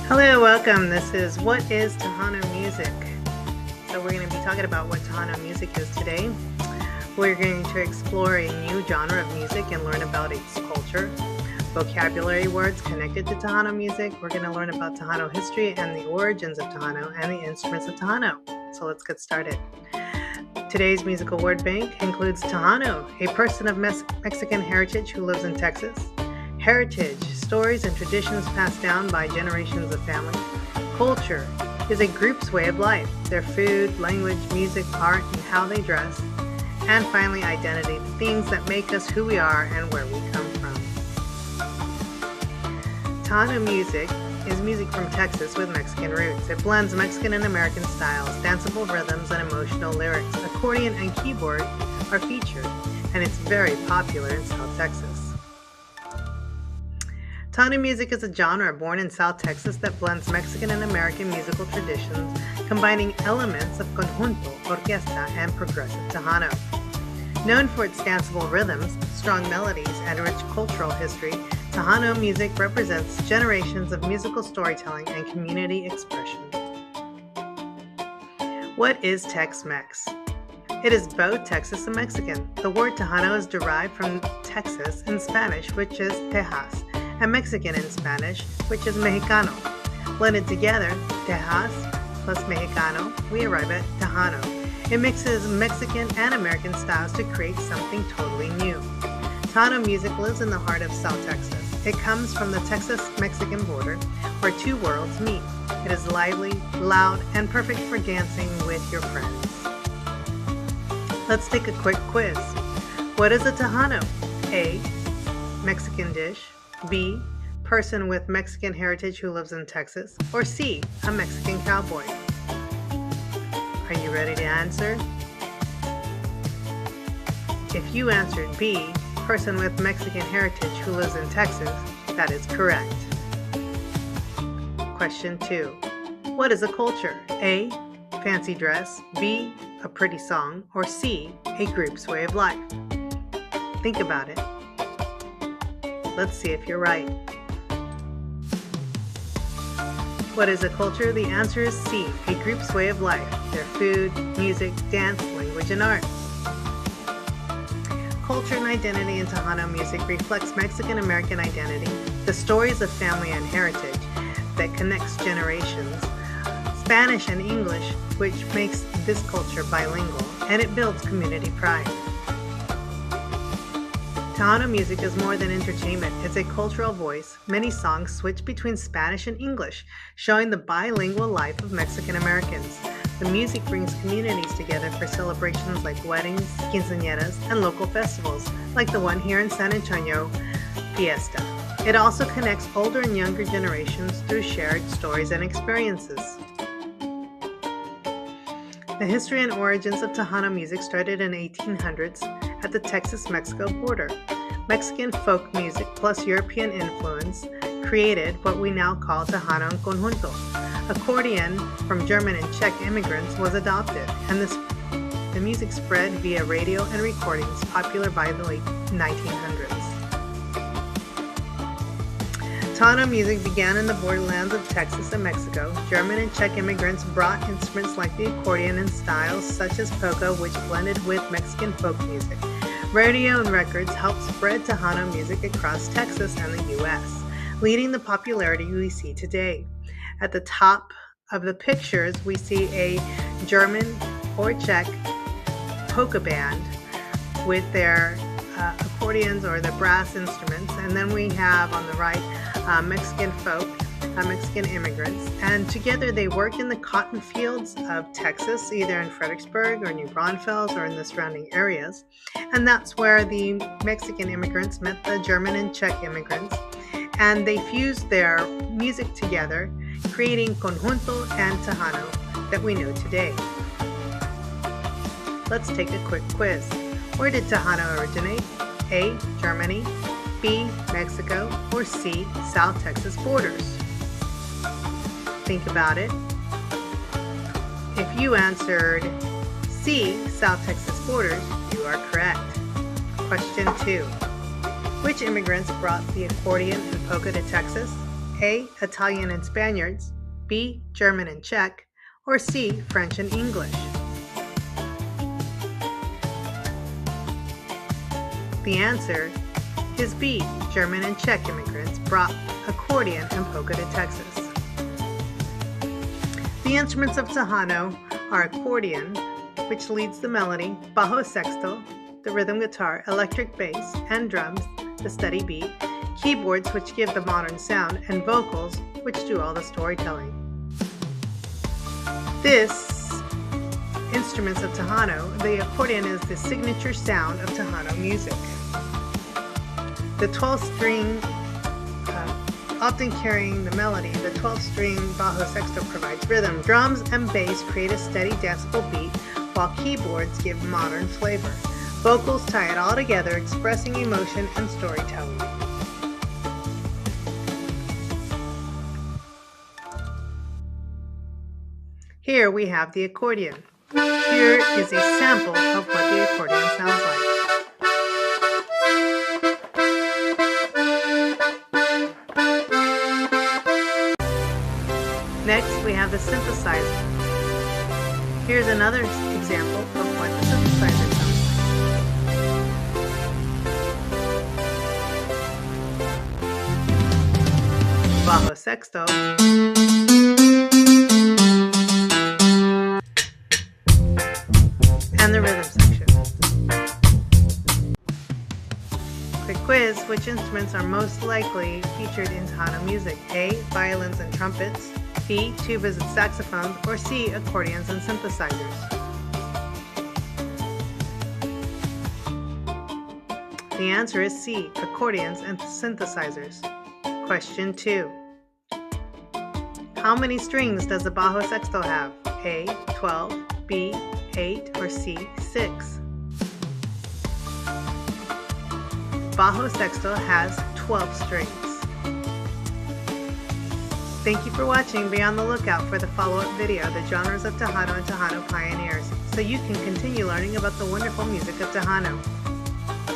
Hello, welcome. This is What is Tejano Music? So we're going to be talking about what Tejano music is today. We're going to explore a new genre of music and learn about its culture, vocabulary words connected to Tejano music. We're going to learn about Tejano history and the origins of Tejano and the instruments of Tejano. So let's get started. Today's musical word bank includes Tejano, a person of Mexican heritage who lives in Texas. Heritage, stories and traditions passed down by generations of family. Culture is a group's way of life, their food, language, music, art, and how they dress. And finally, identity, the things that make us who we are and where we come from. Tejano music is music from Texas with Mexican roots. It blends Mexican and American styles, danceable rhythms, and emotional lyrics. Accordion and keyboard are featured, and it's very popular in South Texas. Tejano music is a genre born in South Texas that blends Mexican and American musical traditions, combining elements of conjunto, orquesta, and progressive Tejano. Known for its danceable rhythms, strong melodies, and rich cultural history, Tejano music represents generations of musical storytelling and community expression. What is Tex-Mex? It is both Texas and Mexican. The word Tejano is derived from Texas in Spanish, which is Tejas, and Mexican in Spanish, which is Mexicano. Blended together, Tejas plus Mexicano, we arrive at Tejano. It mixes Mexican and American styles to create something totally new. Tejano music lives in the heart of South Texas. It comes from the Texas-Mexican border, where two worlds meet. It is lively, loud, and perfect for dancing with your friends. Let's take a quick quiz. What is a Tejano? A. Mexican dish. B. Person with Mexican heritage who lives in Texas. Or C. A Mexican cowboy. Are you ready to answer? If you answered B, person with Mexican heritage who lives in Texas, that is correct. Question 2. What is a culture? A. Fancy dress. B. A pretty song. Or C. A group's way of life. Think about it. Let's see if you're right. What is a culture? The answer is C, a group's way of life, their food, music, dance, language, and art. Culture and identity in Tejano music reflects Mexican-American identity, the stories of family and heritage that connects generations, Spanish and English, which makes this culture bilingual, and it builds community pride. Tejano music is more than entertainment. It's a cultural voice. Many songs switch between Spanish and English, showing the bilingual life of Mexican Americans. The music brings communities together for celebrations like weddings, quinceañeras, and local festivals, like the one here in San Antonio, Fiesta. It also connects older and younger generations through shared stories and experiences. The history and origins of Tejano music started in the 1800s at the Texas-Mexico border. Mexican folk music plus European influence created what we now call Tejano en conjunto. Accordion from German and Czech immigrants was adopted, and the music spread via radio and recordings, popular by the late 1900s. Tejano music began in the borderlands of Texas and Mexico. German and Czech immigrants brought instruments like the accordion and styles such as polka, which blended with Mexican folk music. Radio and records helped spread Tejano music across Texas and the U.S., leading the popularity we see today. At the top of the pictures, we see a German or Czech polka band with their accordions or the brass instruments, and then we have on the right Mexican folk, Mexican immigrants, and together they worked in the cotton fields of Texas, either in Fredericksburg or New Braunfels or in the surrounding areas, and that's where the Mexican immigrants met the German and Czech immigrants, and they fused their music together, creating conjunto and Tejano that we know today. Let's take a quick quiz. Where did Tejano originate? A. Germany, B. Mexico, or C. South Texas borders? Think about it. If you answered C. South Texas borders, you are correct. Question 2. Which immigrants brought the accordion and polka to Texas? A. Italian and Spaniards, B. German and Czech, or C. French and English? The answer is B. German and Czech immigrants brought accordion and polka to Texas. The instruments of Tejano are accordion, which leads the melody, bajo sexto, the rhythm guitar, electric bass, and drums, the steady beat, keyboards, which give the modern sound, and vocals, which do all the storytelling. This instruments of Tejano, the accordion is the signature sound of Tejano music. The 12-string, often carrying the melody, the 12-string bajo sexto provides rhythm. Drums and bass create a steady, danceable beat, while keyboards give modern flavor. Vocals tie it all together, expressing emotion and storytelling. Here we have the accordion. Here is a sample of what the accordion sounds like. Next, we have the synthesizer. Here's another example of what the synthesizer sounds like. Bajo sexto. And the rhythm section. Quick quiz, which instruments are most likely featured in Tejano music? A. Violins and trumpets, B. Tubas and saxophones, or C. Accordions and synthesizers? The answer is C. Accordions and synthesizers. Question 2. How many strings does the bajo sexto have? A. 12, B. 8, or C. 6? Bajo sexto has 12 strings. Thank you for watching. Be on the lookout for the follow-up video, The Genres of Tejano and Tejano Pioneers, so you can continue learning about the wonderful music of Tejano.